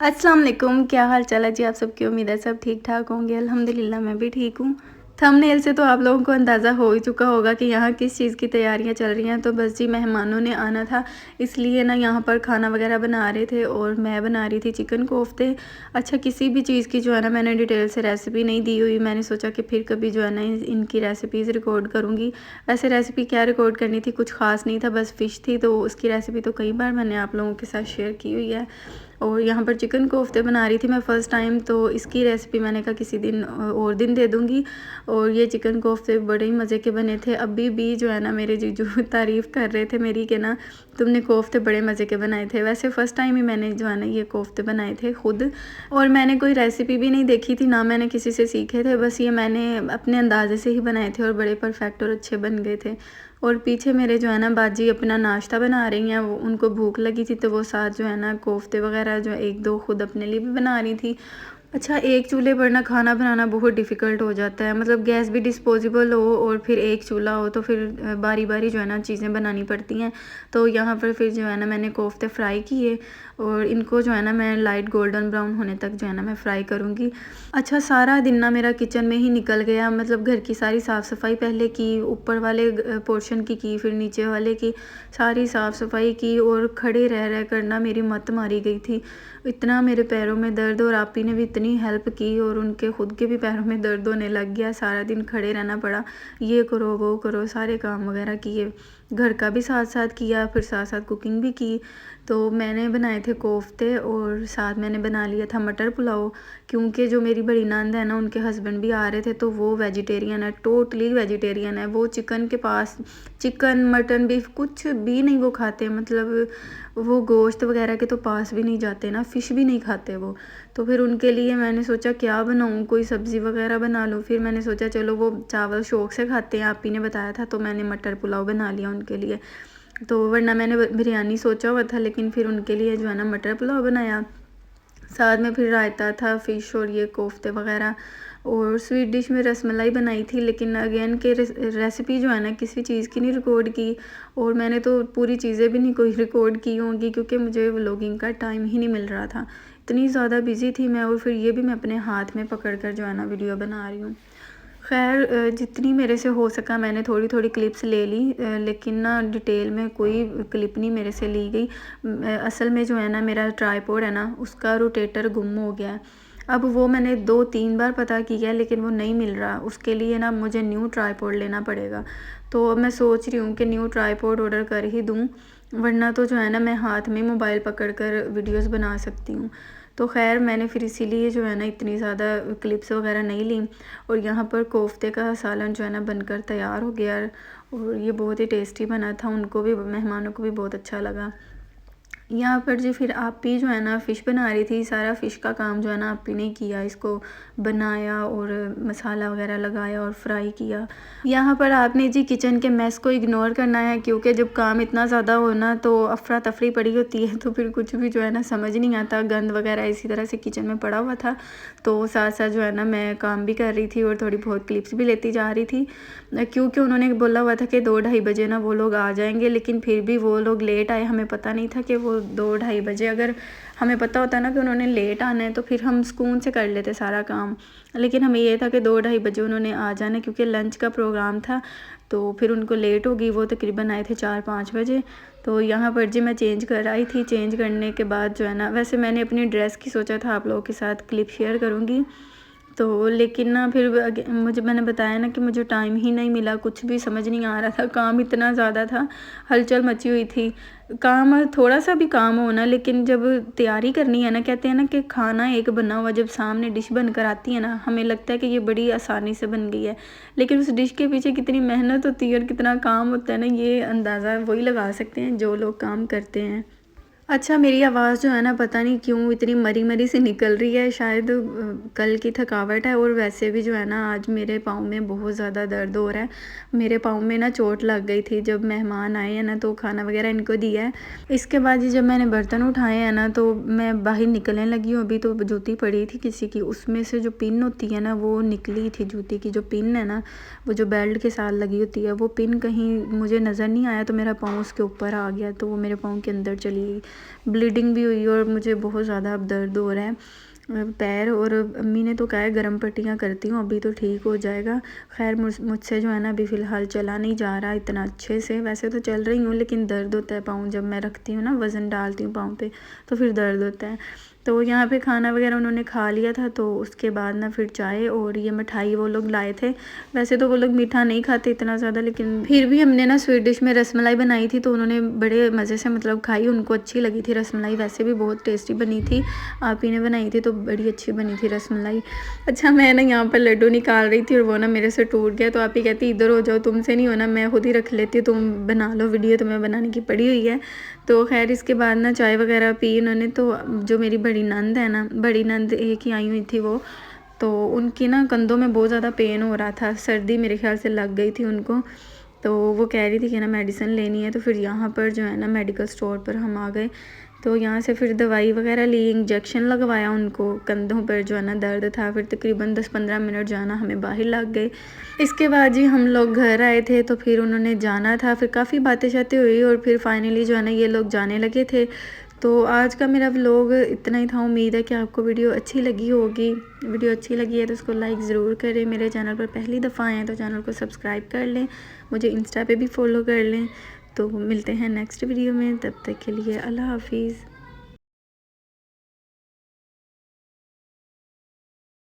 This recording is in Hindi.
अस्सलाम वालेकुम, क्या हाल चाल है जी आप सबकी। उम्मीद है सब ठीक ठाक होंगे। अल्हम्दुलिल्लाह मैं भी ठीक हूँ। थंबनेल से तो आप लोगों को अंदाज़ा हो ही चुका होगा कि यहाँ किस चीज़ की तैयारियाँ चल रही हैं। तो बस जी मेहमानों ने आना था, इसलिए ना यहाँ पर खाना वगैरह बना रहे थे और मैं बना रही थी चिकन कोफ्ते। अच्छा, किसी भी चीज़ की जो है ना मैंने डिटेल से रेसिपी नहीं दी हुई। मैंने सोचा कि फिर कभी जो है ना इनकी रेसिपीज़ रिकॉर्ड करूँगी। वैसे रेसिपी क्या रिकॉर्ड करनी थी, कुछ ख़ास नहीं था, बस फ़िश थी तो उसकी रेसिपी तो कई बार मैंने आप लोगों के साथ शेयर की हुई है। और यहाँ पर चिकन कोफ्ते बना रही थी मैं फ़र्स्ट टाइम, तो इसकी रेसिपी मैंने कहा किसी दिन और दिन दे दूँगी। और ये चिकन कोफ्ते बड़े ही मज़े के बने थे। अभी भी जो है ना मेरे जीजू तारीफ़ कर रहे थे मेरी कि ना तुमने कोफ्ते बड़े मज़े के बनाए थे। वैसे फ़र्स्ट टाइम ही मैंने जो है ना ये कोफ्ते बनाए थे खुद, और मैंने कोई रेसिपी भी नहीं देखी थी, ना मैंने किसी से सीखे थे। बस ये मैंने अपने अंदाज़े से ही बनाए थे और बड़े परफेक्ट और अच्छे बन गए थे। और पीछे मेरे जो है ना बाजी अपना नाश्ता बना रही हैं, वो उनको भूख लगी थी तो वो साथ जो है ना कोफ्ते वगैरह जो एक दो खुद अपने लिए भी बना रही थी। अच्छा, एक चूल्हे पर ना खाना बनाना बहुत डिफ़िकल्ट हो जाता है, मतलब गैस भी डिस्पोजेबल हो और फिर एक चूल्हा हो तो फिर बारी बारी जो है ना चीज़ें बनानी पड़ती हैं। तो यहाँ पर फिर जो है ना मैंने कोफ्ते फ्राई किए और इनको जो है ना मैं लाइट गोल्डन ब्राउन होने तक जो है ना मैं फ्राई करूँगी। अच्छा, सारा दिन ना मेरा किचन में ही निकल गया, मतलब घर की सारी साफ़ सफाई पहले की, ऊपर वाले पोर्शन की, फिर नीचे वाले की सारी साफ़ सफाई की और खड़े रह रह कर ना मेरी मत मारी गई थी। इतना मेरे पैरों में दर्द, और आपी ने भी इतनी हेल्प की और उनके खुद के भी पैरों में दर्द होने लग गया। सारा दिन खड़े रहना पड़ा, ये करो वो करो, सारे काम वगैरह किए, घर का भी साथ साथ किया, फिर साथ साथ कुकिंग भी की। तो मैंने बनाए थे कोफ्ते और साथ मैंने बना लिया था मटर पुलाव, क्योंकि जो मेरी बड़ी नंद है ना उनके हस्बैंड भी आ रहे थे तो वो वेजिटेरियन है, टोटली वेजिटेरियन है। वो चिकन के पास, चिकन मटन बीफ कुछ भी नहीं वो खाते, मतलब वो गोश्त वगैरह के तो पास भी नहीं जाते ना, फ़िश भी नहीं खाते वो। तो फिर उनके लिए मैंने सोचा क्या बनाऊँ, कोई सब्ज़ी वगैरह बना लूँ। फिर मैंने सोचा चलो वो चावल शौक़ से खाते हैं, आप ही ने बताया था, तो मैंने मटर पुलाव बना लिया उनके लिए। तो वरना मैंने बिरयानी सोचा हुआ था, लेकिन फिर उनके लिए जो है ना मटर पुलाव बनाया। साथ में फिर रायता था, फ़िश और ये कोफ्ते वगैरह। और स्वीट डिश में रसमलाई बनाई थी, लेकिन अगेन के रेसिपी जो है ना किसी चीज़ की नहीं रिकॉर्ड की, और मैंने तो पूरी चीज़ें भी नहीं कोई रिकॉर्ड की होंगी क्योंकि मुझे व्लॉगिंग का टाइम ही नहीं मिल रहा था। इतनी ज़्यादा बिज़ी थी मैं, और फिर ये भी मैं अपने हाथ में पकड़ कर जो है ना वीडियो बना रही हूँ। ख़ैर जितनी मेरे से हो सका मैंने थोड़ी-थोड़ी क्लिप्स ले ली, लेकिन ना डिटेल में कोई क्लिप नहीं मेरे से ली गई। असल में जो है ना मेरा ट्राइपॉड है ना उसका रोटेटर गुम हो गया है। अब वो मैंने 2-3 बार पता किया है लेकिन वो नहीं मिल रहा। उसके लिए ना मुझे न्यू ट्राइपॉड लेना पड़ेगा। तो अब मैं सोच रही हूँ कि न्यू ट्राइपॉड ऑर्डर कर ही दूँ, वरना तो जो है ना मैं हाथ में मोबाइल पकड़ कर वीडियोज़ बना सकती हूँ। तो ख़ैर मैंने फिर इसीलिए जो है ना इतनी ज़्यादा क्लिप्स वगैरह नहीं ली। और यहाँ पर कोफ्ते का सालन जो है ना बनकर तैयार हो गया, और ये बहुत ही टेस्टी बना था, उनको भी, मेहमानों को भी बहुत अच्छा लगा। यहाँ पर जी फिर आपी जो है ना फ़िश बना रही थी, सारा फ़िश का काम जो है ना आपी ने किया, इसको बनाया और मसाला वगैरह लगाया और फ्राई किया। यहाँ पर आपने जी किचन के मेस को इग्नोर करना है, क्योंकि जब काम इतना ज़्यादा हो ना तो अफरा तफरी पड़ी होती है, तो फिर कुछ भी जो है ना समझ नहीं आता। गंद वगैरह इसी तरह से किचन में पड़ा हुआ था, तो साथ साथ जो है ना मैं काम भी कर रही थी और थोड़ी बहुत क्लिप्स भी लेती जा रही थी, क्योंकि उन्होंने बोला हुआ था कि 2-2:30 बजे ना वो लोग आ जाएंगे, लेकिन फिर भी वो लोग लेट आए। हमें पता नहीं था कि वो 2-2:30 बजे, अगर हमें पता होता ना कि उन्होंने लेट आना है तो फिर हम सुकून से कर लेते सारा काम, लेकिन हमें ये था कि 2-2:30 बजे उन्होंने आ जाना है, क्योंकि लंच का प्रोग्राम था। तो फिर उनको लेट हो गई, वो तकरीबन आए थे 4-5 बजे। तो यहाँ पर जी मैं चेंज कर आई थी, चेंज करने के बाद जो है ना, वैसे मैंने अपनी ड्रेस की सोचा था आप लोगों के साथ क्लिप शेयर करूँगी, तो लेकिन ना फिर मुझे, मैंने बताया ना कि मुझे टाइम ही नहीं मिला, कुछ भी समझ नहीं आ रहा था, काम इतना ज़्यादा था, हलचल मची हुई थी। काम थोड़ा सा भी काम हो ना, लेकिन जब तैयारी करनी है ना, कहते हैं ना कि खाना एक बना हुआ जब सामने डिश बनकर आती है ना, हमें लगता है कि ये बड़ी आसानी से बन गई है, लेकिन उस डिश के पीछे कितनी मेहनत होती है और कितना काम होता है ना, ये अंदाज़ा वही लगा सकते हैं जो लोग काम करते हैं। अच्छा, मेरी आवाज़ जो है ना पता नहीं क्यों इतनी मरी-मरी सी निकल रही है, शायद कल की थकावट है, और वैसे भी जो है ना आज मेरे पाँव में बहुत ज़्यादा दर्द हो रहा है। मेरे पाँव में ना चोट लग गई थी जब मेहमान आए हैं ना, तो खाना वगैरह इनको दिया है। इसके बाद जी जब मैंने बर्तन उठाए हैं ना, तो मैं बाहर निकलने लगी हूँ, अभी तो जूती पड़ी थी किसी की, उसमें से जो पिन होती है ना वो निकली थी, जूती की जो पिन है ना, वो जो बेल्ट के साथ लगी होती है, वो पिन कहीं मुझे नज़र नहीं आया, तो मेरा पाँव उसके ऊपर आ गया, तो वो मेरे पाँव के अंदर चली गई। ब्लीडिंग भी हुई और मुझे बहुत ज़्यादा अब दर्द हो रहा है पैर। और अम्मी ने तो कहा है गर्म पट्टियाँ करती हूँ, अभी तो ठीक हो जाएगा। खैर मुझसे जो है ना अभी फ़िलहाल चला नहीं जा रहा इतना अच्छे से, वैसे तो चल रही हूँ लेकिन दर्द होता है पाँव, जब मैं रखती हूँ ना वज़न डालती हूँ पाँव पे तो फिर दर्द होता है। तो यहाँ पे खाना वगैरह उन्होंने खा लिया था, तो उसके बाद ना फिर चाय और ये मिठाई वो लोग लाए थे। वैसे तो वो लोग मीठा नहीं खाते इतना ज़्यादा, लेकिन फिर भी हमने ना स्वीट डिश में रसमलाई बनाई थी तो उन्होंने बड़े मज़े से मतलब खाई, उनको अच्छी लगी थी रसमलाई, वैसे भी बहुत टेस्टी बनी थी। आप ही ने बनाई थी तो बड़ी अच्छी बनी थी रसमलाई। अच्छा मैं ना यहाँ पर लड्डू निकाल रही थी और वो ना मेरे से टूट गया, तो आप ही कहती इधर हो जाओ, तुमसे नहीं होना, मैं खुद ही रख लेती हूँ, तुम बना लो, वीडियो तुम्हें बनाने की पड़ी हुई है। तो खैर इसके बाद ना चाय वगैरह पी उन्होंने। तो जो मेरी बड़ी नंद है ना, बड़ी नंद एक ही आई हुई थी वो, तो उनकी ना कंधों में बहुत ज़्यादा पेन हो रहा था, सर्दी मेरे ख्याल से लग गई थी उनको। तो वो कह रही थी कि ना मेडिसिन लेनी है, तो फिर यहाँ पर जो है ना मेडिकल स्टोर पर हम आ गए। तो यहाँ से फिर दवाई वगैरह ली, इंजेक्शन लगवाया उनको कंधों पर जो है ना दर्द था। फिर तकरीबन 10-15 मिनट जाना हमें बाहर लग गए। इसके बाद जी हम लोग घर आए थे, तो फिर उन्होंने जाना था, फिर काफ़ी बातें शातें हुई और फिर फाइनली जो है ना ये लोग जाने लगे थे। तो आज का मेरा व्लॉग इतना ही था। उम्मीद है कि आपको वीडियो अच्छी लगी होगी। वीडियो अच्छी लगी है तो उसको लाइक ज़रूर करें। मेरे चैनल पर पहली दफ़ा आए हैं तो चैनल को सब्सक्राइब कर लें, मुझे इंस्टा पे भी फॉलो कर लें। तो मिलते हैं नेक्स्ट वीडियो में, तब तक के लिए अल्लाह हाफिज़।